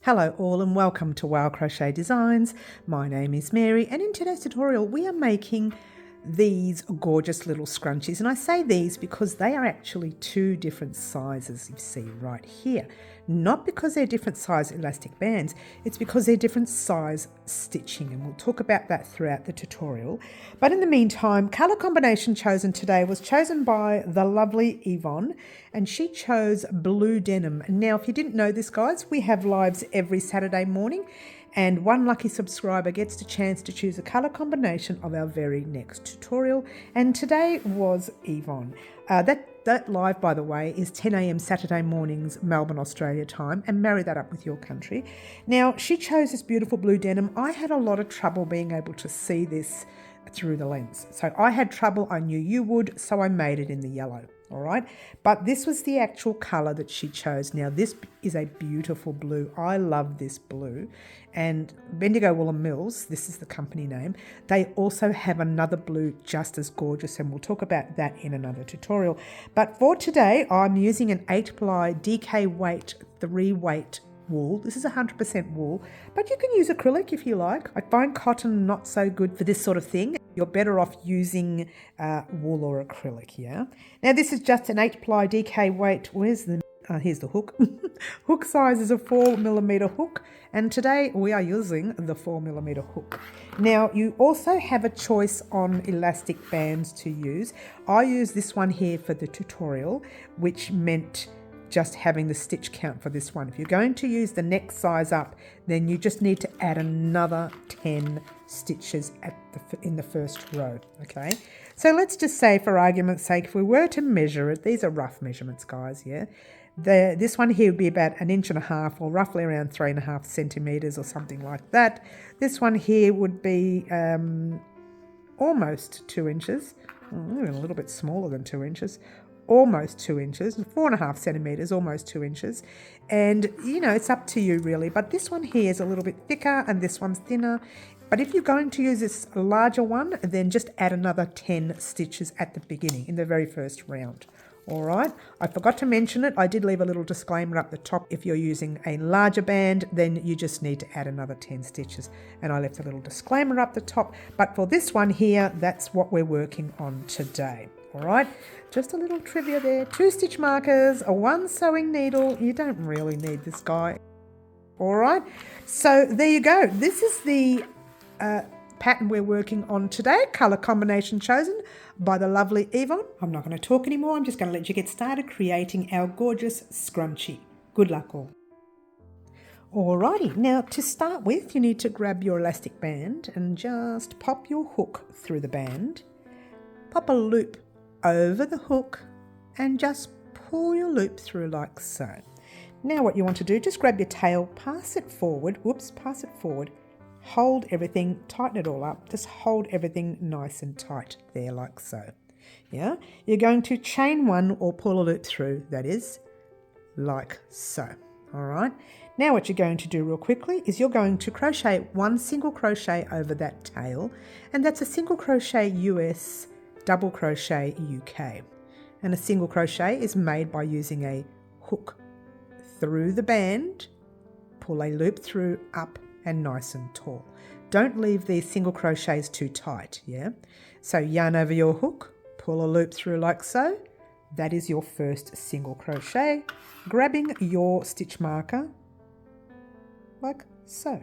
Hello all and welcome to Crochet Designs. My name is Mary and in today's tutorial we are making these gorgeous little scrunchies, and I say these because they are actually two different sizes, you see right here. Not because they're different size elastic bands, it's because they're different size stitching, and we'll talk about that throughout the tutorial. But in the meantime, colour combination chosen today was chosen by the lovely Yvonne, and she chose blue denim. Now if you didn't know this, guys, we have lives every Saturday morning, and one lucky subscriber gets the chance to choose a colour combination of our very next tutorial, and today was Yvonne. That live, by the way, is 10 a.m. Saturday mornings, Melbourne, Australia time, and marry that up with your country. Now, she chose this beautiful blue denim. I had a lot of trouble being able to see this through the lens. So I had trouble, I knew you would, so I made it in the yellow. All right, but this was the actual color that she chose. Now this is a beautiful blue. I love this blue, and Bendigo Woolen Mills, this is the company name, they also have another blue just as gorgeous, and we'll talk about that in another tutorial. But for today I'm using an 8-ply DK weight 3-weight wool. This is 100% wool, but you can use acrylic if you like. I find cotton not so good for this sort of thing. You're better off using wool or acrylic, yeah? Now this is just an 8-ply DK weight. Here's the hook. Hook size is a 4mm hook, and today we are using the 4mm hook. Now you also have a choice on elastic bands to use. I use this one here for the tutorial, which meant just having the stitch count for this one. If you're going to use the next size up, then you just need to add another 10 stitches in the first row, okay? So let's just say, for argument's sake, if we were to measure it, these are rough measurements, guys, yeah? This one here would be about 1.5 inches, or roughly around 3.5 centimeters or something like that. This one here would be almost 2 inches, even a little bit smaller than 2 inches. Almost 2 inches, 4.5 centimeters, almost 2 inches. And you know, it's up to you really, but this one here is a little bit thicker and this one's thinner. But if you're going to use this larger one, then just add another 10 stitches at the beginning in the very first round. All right, I forgot to mention it. I did leave a little disclaimer up the top. If you're using a larger band, then you just need to add another 10 stitches. And I left a little disclaimer up the top. But for this one here, that's what we're working on today. All right, just a little trivia there. 2 stitch markers, a 1 sewing needle. You don't really need this guy. All right, so there you go. This is the pattern we're working on today. Color combination chosen by the lovely Yvonne. I'm not going to talk anymore. I'm just going to let you get started creating our gorgeous scrunchie. Good luck all. Alrighty, now to start with, you need to grab your elastic band and just pop your hook through the band. Pop a loop over the hook and just pull your loop through like so. Now what you want to do, just grab your tail, pass it forward, pass it forward, hold everything, tighten it all up, just hold everything nice and tight there like so. Yeah, you're going to chain one or pull a loop through, that is, like so. All right, now what you're going to do real quickly is you're going to crochet 1 single crochet over that tail, and that's a single crochet US, double crochet UK. And a single crochet is made by using a hook through the band, pull a loop through, up and nice and tall. Don't leave these single crochets too tight, yeah? So yarn over your hook, pull a loop through like so. That is your first single crochet, grabbing your stitch marker like so.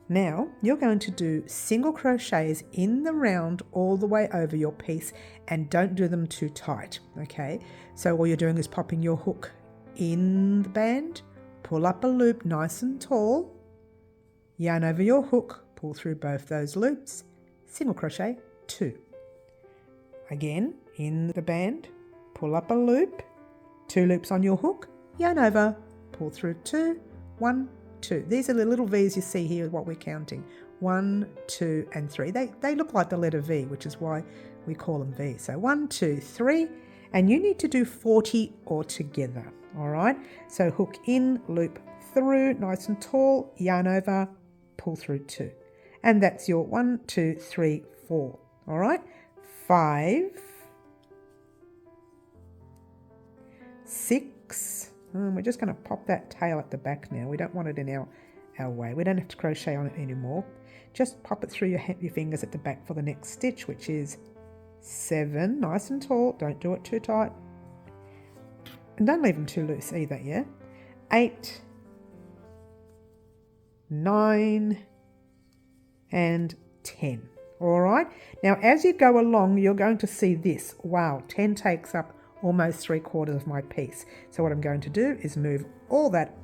Now you're going to do single crochets in the round all the way over your piece, and don't do them too tight, okay? So all you're doing is popping your hook in the band, pull up a loop nice and tall, yarn over your hook, pull through both those loops, single crochet 2. Again, in the band, pull up a loop, 2 loops on your hook, yarn over, pull through 2, 1, 2. These are the little V's you see here, what we're counting. 1, 2, and 3. They look like the letter V, which is why we call them V. So 1, 2, 3, and you need to do 40 altogether. All right, so hook in, loop through, nice and tall, yarn over, pull through 2. And that's your 1, 2, 3, 4. All right, 5, 6, 6. We're just going to pop that tail at the back now. We don't want it in our way. We don't have to crochet on it anymore. Just pop it through your fingers at the back for the next stitch, which is 7, nice and tall. Don't do it too tight. And don't leave them too loose either, yeah? 8, 9, and 10. All right. Now, as you go along, you're going to see this. Wow, 10 takes up almost 3/4 of my piece. So what I'm going to do is move all that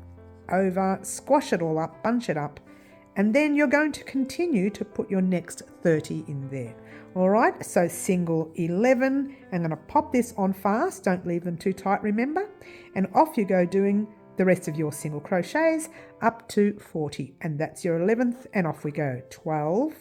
over, squash it all up, bunch it up, and then you're going to continue to put your next 30 in there. All right, so single 11. I'm going to pop this on fast. Don't leave them too tight, remember? And off you go doing the rest of your single crochets up to 40. And that's your 11th, and off we go. 12.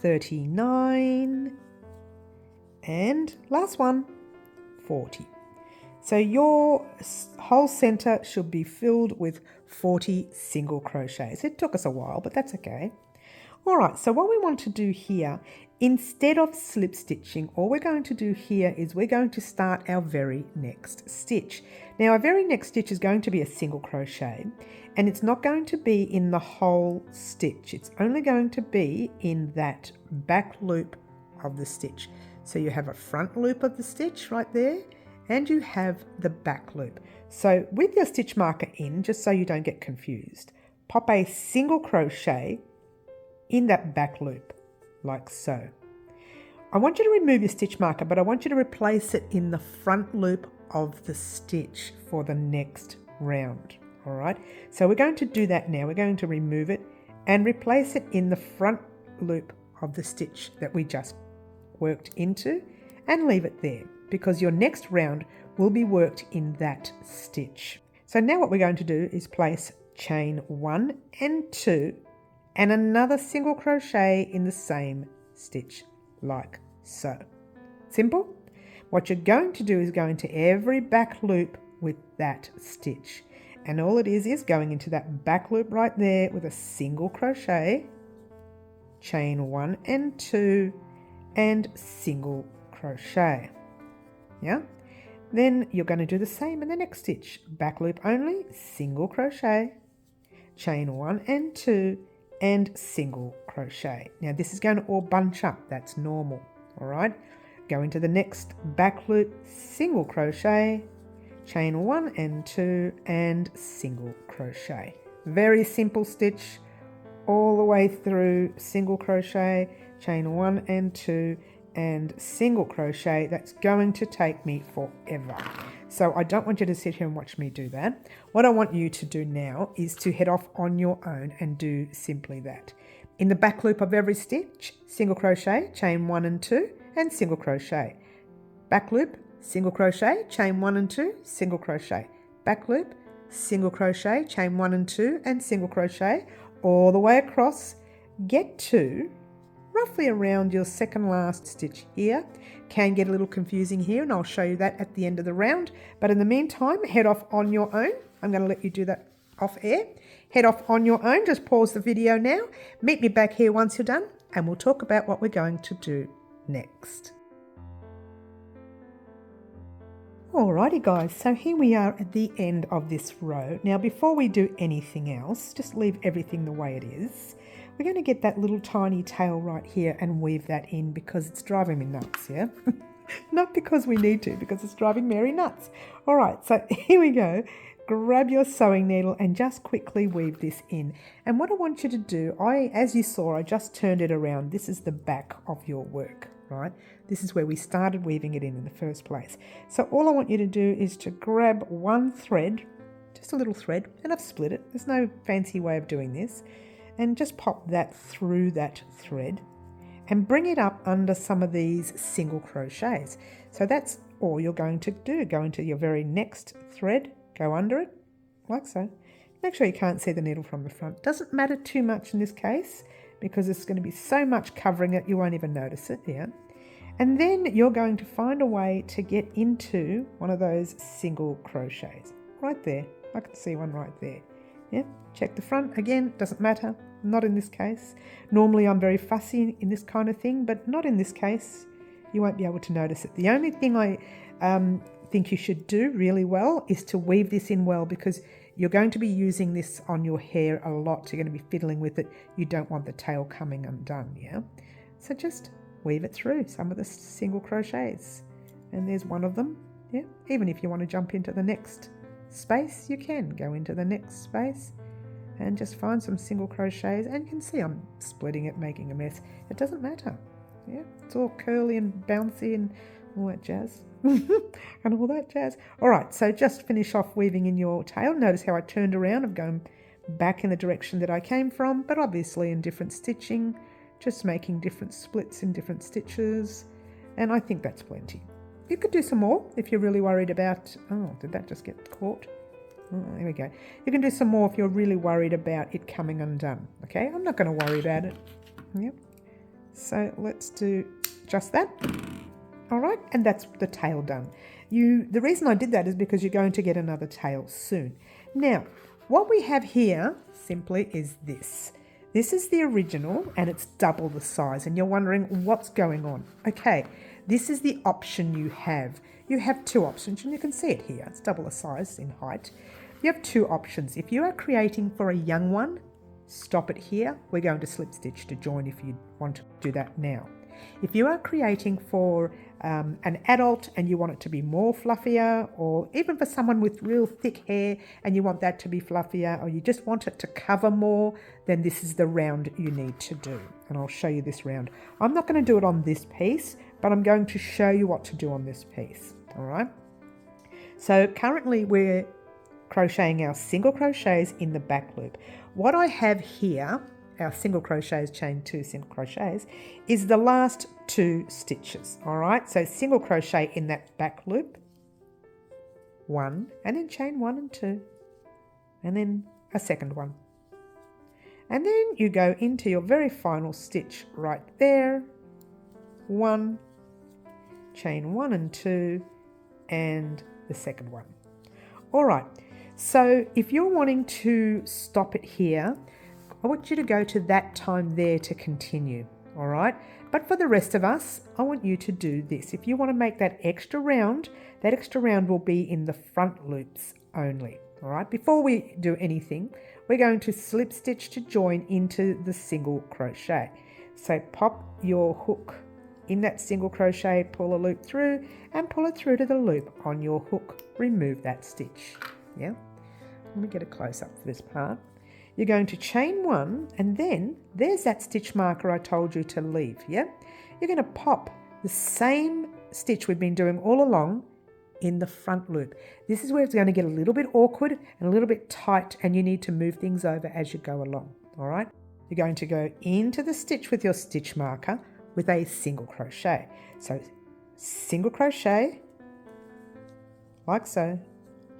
39, and last one, 40. So your whole center should be filled with 40 single crochets. It took us a while, but that's okay. All right, so what we want to do here, instead of slip stitching, all we're going to do here is we're going to start our very next stitch. Now, our very next stitch is going to be a single crochet, and it's not going to be in the whole stitch. It's only going to be in that back loop of the stitch. So you have a front loop of the stitch right there, and you have the back loop. So with your stitch marker in, just so you don't get confused, pop a single crochet in that back loop, like so. I want you to remove your stitch marker, but I want you to replace it in the front loop of the stitch for the next round. All right, so we're going to do that now. We're going to remove it and replace it in the front loop of the stitch that we just worked into, and leave it there because your next round will be worked in that stitch. So now what we're going to do is place chain 1 and 2 and another single crochet in the same stitch, like so. Simple. What you're going to do is go into every back loop with that stitch, and all it is going into that back loop right there with a single crochet, chain 1 and 2 and single crochet. Yeah, then you're going to do the same in the next stitch, back loop only, single crochet, chain 1 and 2 and single crochet. Now this is going to all bunch up, that's normal. All right, go into the next back loop, single crochet, chain 1 and 2 and single crochet. Very simple stitch all the way through, single crochet, chain 1 and 2 and single crochet. That's going to take me forever. So I don't want you to sit here and watch me do that. What I want you to do now is to head off on your own and do simply that. In the back loop of every stitch, single crochet, chain 1 and 2 and single crochet. Back loop, single crochet, chain 1 and 2, single crochet. Back loop, single crochet, chain 1 and 2 and single crochet all the way across. Get to roughly around your second last stitch here. Can get a little confusing here, and I'll show you that at the end of the round. But in the meantime, head off on your own. I'm going to let you do that off air. Head off on your own. Just pause the video now. Meet me back here once you're done, and we'll talk about what we're going to do next. Alrighty guys, so here we are at the end of this row. Now before we do anything else, just leave everything the way it is. We're going to get that little tiny tail right here and weave that in because it's driving me nuts, yeah? Not because we need to, because it's driving Mary nuts. All right, so here we go. Grab your sewing needle and just quickly weave this in. And what I want you to do, as you saw, I just turned it around. This is the back of your work, right? This is where we started weaving it in the first place. So all I want you to do is to grab one thread, just a little thread, and I've split it. There's no fancy way of doing this. And just pop that through that thread and bring it up under some of these single crochets. So that's all you're going to do. Go into your very next thread, go under it, like so. Make sure you can't see the needle from the front. Doesn't matter too much in this case because there's going to be so much covering it you won't even notice it, yeah. And then you're going to find a way to get into one of those single crochets. Right there, I can see one right there. Yeah, check the front, again, doesn't matter, not in this case. Normally I'm very fussy in this kind of thing, but not in this case. You won't be able to notice it. The only thing I think you should do really well is to weave this in well, because you're going to be using this on your hair a lot. You're going to be fiddling with it. You don't want the tail coming undone, yeah? So just weave it through some of the single crochets. And there's one of them, yeah? Even if you want to jump into the next space, you can go into the next space and just find some single crochets. And you can see I'm splitting it, making a mess. It doesn't matter, yeah? It's all curly and bouncy and all that jazz. And all that jazz. All right, so just finish off weaving in your tail. Notice how I turned around. I'm going back in the direction that I came from, but obviously in different stitching, just making different splits in different stitches. And I think that's plenty. You could do some more if you're really worried about, oh, did that just get caught? Oh, there we go. You can do some more if you're really worried about it coming undone. Okay, I'm not going to worry about it. Yep. So let's do just that. All right, and that's the tail done. The reason I did that is because you're going to get another tail soon. Now, what we have here simply is this. This is the original and it's double the size, and you're wondering what's going on. Okay, this is the option you have. You have two options, and you can see it here. It's double the size in height. You have two options. If you are creating for a young one, stop it here. We're going to slip stitch to join if you want to do that now. If you are creating for an adult and you want it to be more fluffier, or even for someone with real thick hair and you want that to be fluffier, or you just want it to cover more, then this is the round you need to do. And I'll show you this round. I'm not going to do it on this piece, but I'm going to show you what to do on this piece. All right. So currently we're crocheting our single crochets in the back loop. What I have here, our single crochets, chain 2 single crochets, is the last 2 stitches. All right, so single crochet in that back loop, 1, and then chain 1 and 2, and then a second one, and then you go into your very final stitch right there, 1, chain 1 and 2, and the second one. All right, so if you're wanting to stop it here, I want you to go to that time there to continue, all right? But for the rest of us, I want you to do this. If you want to make that extra round will be in the front loops only, all right? Before we do anything, we're going to slip stitch to join into the single crochet. So pop your hook in that single crochet, pull a loop through, and pull it through to the loop on your hook. Remove that stitch, yeah? Let me get a close up for this part. You're going to chain 1, and then there's that stitch marker I told you to leave, yeah? You're going to pop the same stitch we've been doing all along in the front loop. This is where it's going to get a little bit awkward and a little bit tight, and you need to move things over as you go along, all right? You're going to go into the stitch with your stitch marker with a single crochet. So single crochet, like so,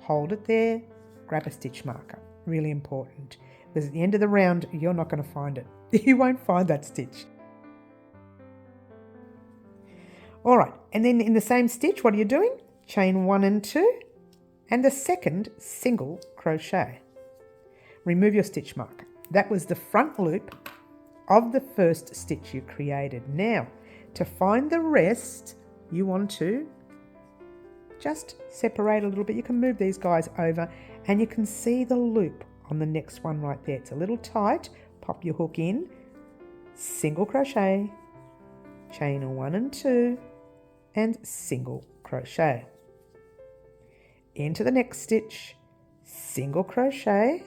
hold it there, grab a stitch marker, really important. Because at the end of the round, you're not going to find it. You won't find that stitch. All right, and then in the same stitch, what are you doing? Chain 1 and 2, and the second single crochet. Remove your stitch marker. That was the front loop of the first stitch you created. Now, to find the rest, you want to just separate a little bit. You can move these guys over, and you can see the loop on the next one right there. It's a little tight. Pop your hook in, single crochet, chain 1 and 2, and single crochet. Into the next stitch, single crochet,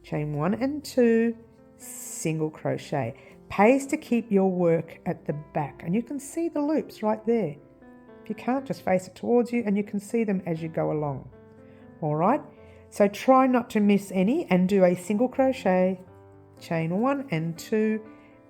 chain 1 and 2, single crochet. pays to keep your work at the back, and you can see the loops right there. If you can't, just face it towards you and you can see them as you go along. All right, so try not to miss any and do a single crochet, chain 1 and 2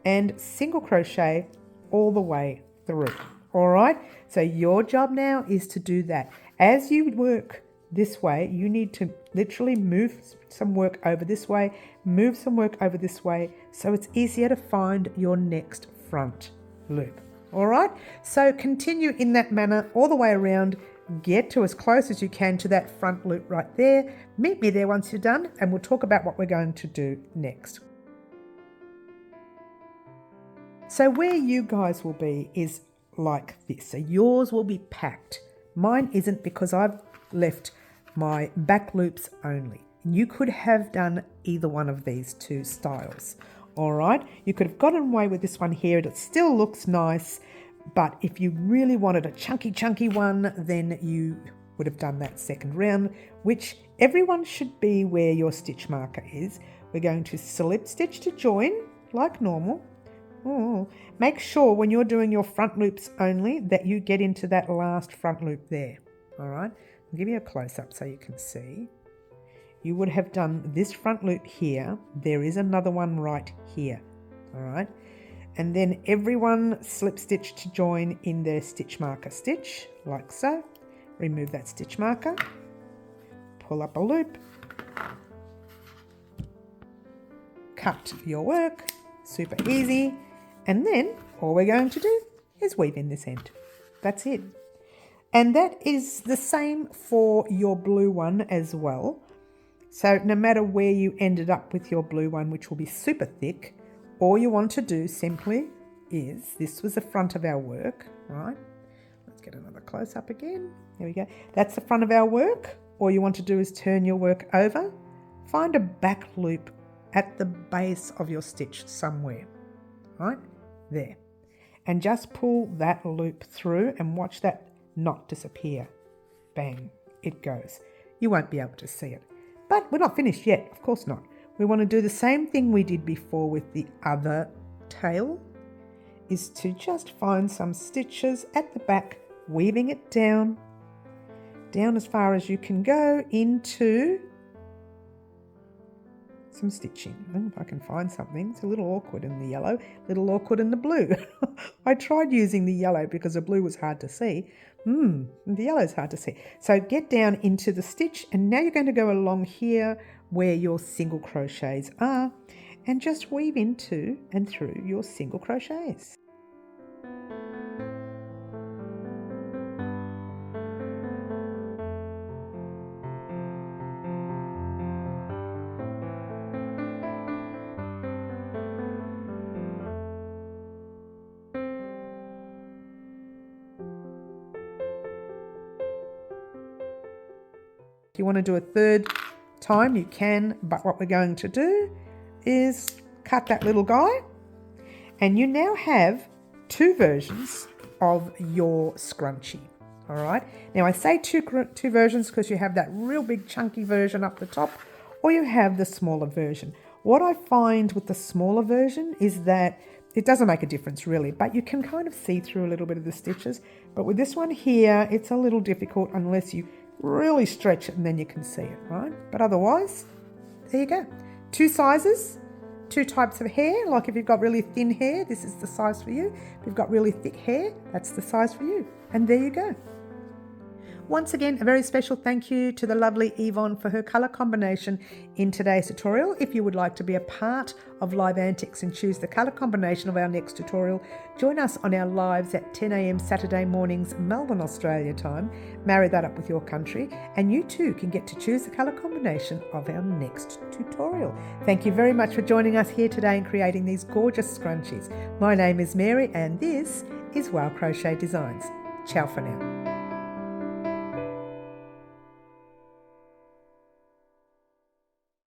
and single crochet all the way through. All right, so your job now is to do that. As you work this way, you need to literally move some work over this way, move some work over this way, so it's easier to find your next front loop. All right, so continue in that manner all the way around. Get to as close as you can to that front loop right there. Meet me there once you're done, and we'll talk about what we're going to do next. So where you guys will be is like this. So yours will be packed. Mine isn't, because I've left my back loops only. You could have done either one of these two styles. All right, you could have gotten away with this one here. It still looks nice, but if you really wanted a chunky one, then you would have done that second round, which everyone should be where your stitch marker is. We're going to slip stitch to join like normal. Make sure when you're doing your front loops only that you get into that last front loop there. All right, I'll give you a close-up so you can see. You would have done this front loop here. There is another one right here. All right, and then everyone slip stitch to join in their stitch marker stitch like so. Remove that stitch marker, pull up a loop, cut your work, super easy. And then all we're going to do is weave in this end. That's it. And that is the same for your blue one as well. So no matter where you ended up with your blue one, which will be super thick, all you want to do simply is, this was the front of our work, right? Let's get another close up again. There we go. That's the front of our work. All you want to do is turn your work over, find a back loop at the base of your stitch somewhere, right? There, and just pull that loop through and watch that knot disappear. Bang, it goes. You won't be able to see it, but we're not finished yet, of course not. We want to do the same thing we did before with the other tail, is to just find some stitches at the back, weaving it down as far as you can go into some stitching. If I can find something. It's a little awkward in the yellow, a little awkward in the blue. I tried using the yellow because the blue was hard to see. The yellow is hard to see. So get down into the stitch, and now you're going to go along here where your single crochets are and just weave into and through your single crochets. If you want to do a third time, you can, but what we're going to do is cut that little guy, and you now have two versions of your scrunchie. All right, now I say two versions because you have that real big chunky version up the top, or you have the smaller version. What I find with the smaller version is that it doesn't make a difference really, but you can kind of see through a little bit of the stitches. But with this one here, it's a little difficult unless you really stretch it and then you can see it, right? But otherwise, there you go. Two sizes, two types of hair. Like if you've got really thin hair, this is the size for you. If you've got really thick hair, that's the size for you. And there you go. Once again, a very special thank you to the lovely Yvonne for her colour combination in today's tutorial. If you would like to be a part of Live Antics and choose the colour combination of our next tutorial, join us on our lives at 10 a.m. Saturday mornings, Melbourne, Australia time. Marry that up with your country, and you too can get to choose the colour combination of our next tutorial. Thank you very much for joining us here today and creating these gorgeous scrunchies. My name is Mary, and this is Wow Crochet Designs. Ciao for now.